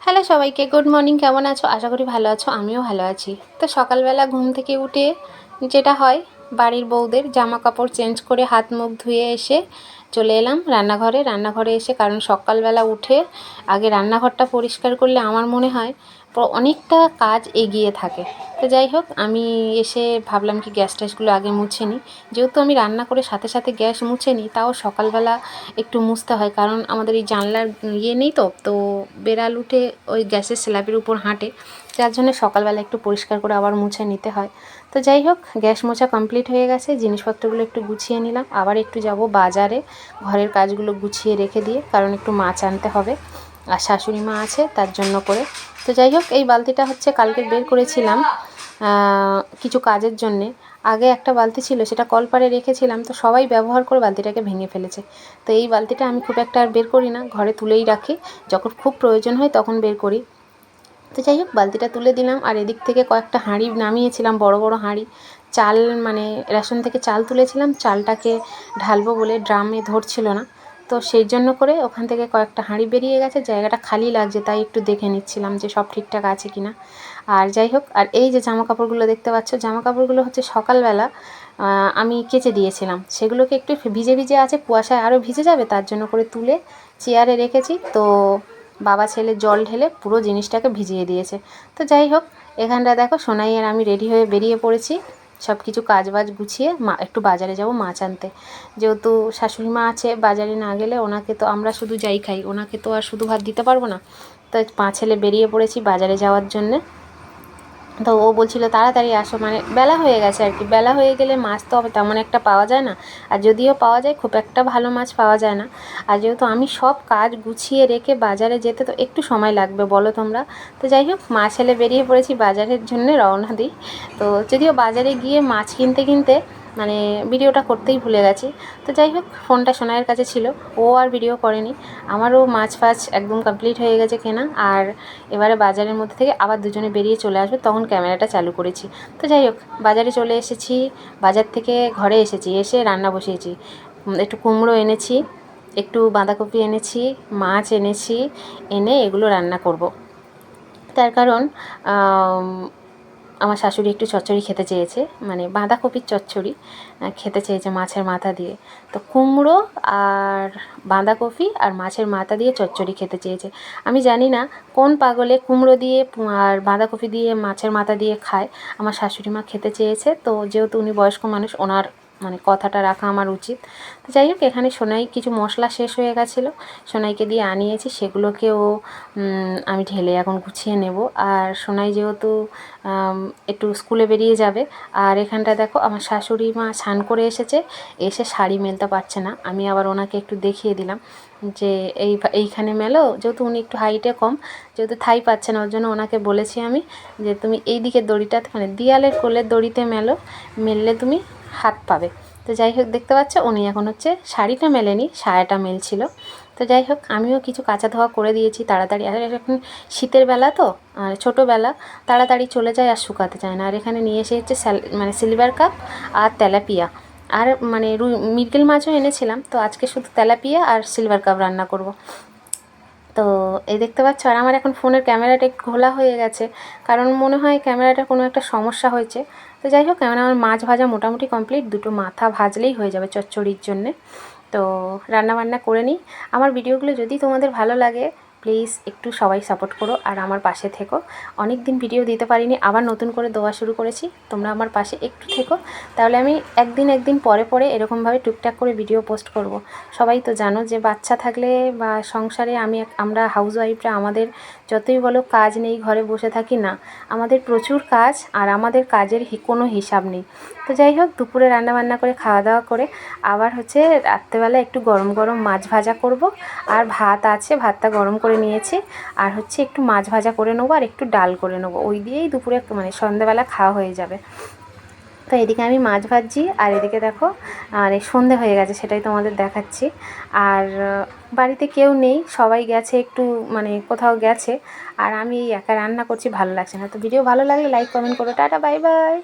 Hello সবাইকে, good morning. কেমন আছো? আশা করি ভালো আছো। আমিও ভালো আছি। তো সকালবেলা ঘুম থেকে উঠে যেটা হয়, বাড়ির বউদের জামা কাপড় চেঞ্জ করে হাত মুখ ধুয়ে এসে চলে এলাম রান্নাঘরে এসে, কারণ সকালবেলা উঠে আগে রান্নাঘরটা পরিষ্কার করলে আমার মনে হয় অনেকটা কাজ এগিয়ে থাকে। তো যাই হোক, আমি এসে ভাবলাম কি গ্যাস ট্যাসগুলো আগে মুছে নিই। যেহেতু আমি রান্না করে সাথে সাথে গ্যাস মুছে নিই, তাও সকালবেলা একটু মুছতে হয়, কারণ আমাদের এই জানলার নেই তো বেড়াল উঠে ওই গ্যাসের স্ল্যাবের উপর হাঁটে, যার জন্য সকালবেলা একটু পরিষ্কার করে আবার মুছে নিতে হয়। তো যাই হোক, গ্যাস মোছা কমপ্লিট হয়ে গেছে। জিনিসপত্রগুলো একটু গুছিয়ে নিলাম। আবার একটু যাব বাজারে, ঘরের কাজগুলো গুছিয়ে রেখে দিয়ে, কারণ একটু মাছ আনতে হবে আর শাশুড়ি মা আছে তার জন্য করে। তো যাই হোক, এই বালতিটা হচ্ছে কালকে বের করেছিলাম কিছু কাজের জন্যে। আগে একটা বালতি ছিল, সেটা কলপাড়ে রেখেছিলাম, তো সবাই ব্যবহার করে বালতিটাকে ভেঙে ফেলেছে। তো এই বালতিটা আমি খুব একটা আর বের করি না, ঘরে তুলেই রাখি, যখন খুব প্রয়োজন হয় তখন বের করি। তো যাই হোক, বালতিটা তুলে দিলাম। আর এদিক থেকে কয়েকটা হাঁড়ি নামিয়েছিলাম, বড় বড় হাঁড়ি। চাল মানে রেশন থেকে চাল তুলেছিলাম, চালটাকে ঢালবো বলে ড্রামে ধরছিল না, তো সেই জন্য করে ওখান থেকে কয়েকটা হাঁড়ি বেরিয়ে গেছে। জায়গাটা খালি লাগছে, তাই একটু দেখে নিচ্ছিলাম যে সব ঠিকঠাক আছে কি না। আর যাই হোক, আর এই যে জামা কাপড়গুলো দেখতে পাচ্ছ, জামা কাপড়গুলো হচ্ছে সকালবেলা আমি কেচে দিয়েছিলাম। সেগুলোকে একটু ভিজে ভিজে আছে, কুয়াশায় আরও ভিজে যাবে, তার জন্য করে তুলে চেয়ারে রেখেছি। তো বাবা ছেলে জল ঢেলে পুরো জিনিসটাকে ভিজিয়ে দিয়েছে। তো যাই হোক, এখানটা দেখো সোনাই আর আমি রেডি হয়ে বেরিয়ে পড়েছি, সব কিছু কাজবাজ গুছিয়ে। একটু বাজারে যাব মাছ আনতে, যেহেতু শাশুড়ি মা আছে, বাজারে না গেলে ওনাকে তো, আমরা শুধু যাই খাই, ওনাকে তো আর শুধু ভাত দিতে পারবো না। তো মা ছেলে বেরিয়ে পড়েছি বাজারে যাওয়ার জন্যে। তো ও বলছিল তাড়াতাড়ি আসো, মানে বেলা হয়ে গেছে আর কি। বেলা হয়ে গেলে মাছ তো তেমন একটা পাওয়া যায় না, আর যদিও পাওয়া যায় খুব একটা ভালো মাছ পাওয়া যায় না। আর যেহেতু আমি সব কাজ গুছিয়ে রেখে বাজারে যেতে তো একটু সময় লাগবে, বলো তোমরা। তো যাই হোক, মা ছেলে বেরিয়ে পড়েছি বাজারের জন্য, রওনা দিই। তো যদিও বাজারে গিয়ে মাছ কিনতে কিনতে মানে ভিডিওটা করতেই ভুলে গেছি। তো যাই হোক, ফোনটা সোনাইয়ের কাছে ছিল, ও আর ভিডিও করেনি। আমারও মাছ ফাছ একদম কমপ্লিট হয়ে গেছে কেনা। আর এবারে বাজারের মধ্যে থেকে আবার দুজনে বেরিয়ে চলে আসবে, তখন ক্যামেরাটা চালু করেছি। তো যাই হোক, বাজারে চলে এসেছি, বাজার থেকে ঘরে এসেছি, এসে রান্না বসিয়েছি। একটু কুমড়ো এনেছি, একটু বাঁধাকপি এনেছি, মাছ এনেছি, এনে এগুলো রান্না করব। তার কারণ আমার শাশুড়ি একটু চচ্চড়ি খেতে চেয়েছে, মানে বাঁধাকপির চচ্চড়ি খেতে চেয়েছে মাছের মাথা দিয়ে। তো কুমড়ো আর বাঁধাকপি আর মাছের মাথা দিয়ে চচ্চড়ি খেতে চেয়েছে। আমি জানি না কোন পাগলে কুমড়ো দিয়ে আর বাঁধাকপি দিয়ে মাছের মাথা দিয়ে খায়। আমার শাশুড়ি মা খেতে চেয়েছে, তো যেহেতু উনি বয়স্ক মানুষ, ওনার মানে কথাটা রাখা আমার উচিত। তো যাই হোক, এখানে সোনাই কিছু মশলা শেষ হয়ে গেছিলো, সোনাইকে দিয়ে আনিয়েছি, সেগুলোকেও আমি ঢেলে এখন গুছিয়ে নেব। আর সোনাই যেহেতু একটু স্কুলে বেরিয়ে যাবে। আর এখানটা দেখো, আমার শাশুড়ি মা স্নান করে এসেছে, এসে শাড়ি মেলতে পারছে না। আমি আবার ওনাকে একটু দেখিয়ে দিলাম যে এইখানে মেলো, যেহেতু উনি একটু হাইটে কম, যেহেতু থাই পাচ্ছে না, ওর জন্য ওনাকে বলেছি আমি যে তুমি এই দিকের দড়িটা, মানে দেয়ালের কোলের দড়িতে মেলো, মেললে তুমি হাত পাবে। তো যাই হোক, দেখতে পাচ্ছ উনি এখন হচ্ছে শাড়িটা মেলেনি, সায়াটা মেলছিল। তো যাই হোক, আমিও কিছু কাচা ধোয়া করে দিয়েছি তাড়াতাড়ি। আর এখন শীতের বেলা তো, ছোটোবেলা, তাড়াতাড়ি চলে যায় আর শুকাতে চায় না। আর এখানে নিয়ে এসে হচ্ছে মানে সিলভার কাপ আর তেলাপিয়া, আর মানে মৃগেল মাছও এনেছিলাম। তো আজকে শুধু তেলাপিয়া আর সিলভার কাপ রান্না করব। তো এই দেখতে পাচ্ছ, আর আমার এখন ফোনের ক্যামেরাটা একটু ঘোলা হয়ে গেছে, কারণ মনে হয় ক্যামেরাটার কোনো একটা সমস্যা হয়েছে। তো যাই হোক, এখন আমার মাছ ভাজা মোটামুটি কমপ্লিট, দুটো মাথা ভাজলেই হয়ে যাবে চচ্চড়ির জন্যে। তো রান্নাবান্না করে নিই। আমার ভিডিওগুলো যদি তোমাদের ভালো লাগে, প্লিজ একটু সবাই সাপোর্ট করো আর আমার পাশে থেকো। অনেক দিন ভিডিও দিতে পারিনি, আবার নতুন করে দেওয়া শুরু করেছি, তোমরা আমার পাশে একটু থেকো, তাহলে আমি একদিন পরে পরে এরকমভাবে টুকটাক করে ভিডিও পোস্ট করব। সবাই তো জানো যে বাচ্চা থাকলে বা সংসারে আমরা হাউসওয়াইফরা, আমাদের যতই বলো কাজ নেই, ঘরে বসে থাকি না, আমাদের প্রচুর কাজ, আর আমাদের কাজের কোনো হিসাব নেই। তো যাই হোক, দুপুরে রান্নাবান্না করে খাওয়া দাওয়া করে আবার হচ্ছে রাত্রেবেলা একটু গরম গরম মাছ ভাজা করব। আর ভাত আছে, ভাতটা গরম করে নিয়েছি, আর হচ্ছে একটু মাছ ভাজা করে নেবো, আর একটু ডাল করে নেবো, ওই দিয়েই দুপুরে মানে সন্ধ্যাবেলা খাওয়া হয়ে যাবে। তো এদিকে আমি মাছ ভাজছি, আর এদিকে দেখো আর সন্ধে হয়ে গেছে, সেটাই তোমাদের দেখাচ্ছি। আর বাড়িতে কেউ নেই, সবাই গেছে একটু, মানে কোথাও গেছে, আর আমি একা রান্না করছি, ভালো লাগছে না। তো ভিডিও ভালো লাগলে লাইক কমেন্ট করো। Tata, bye bye.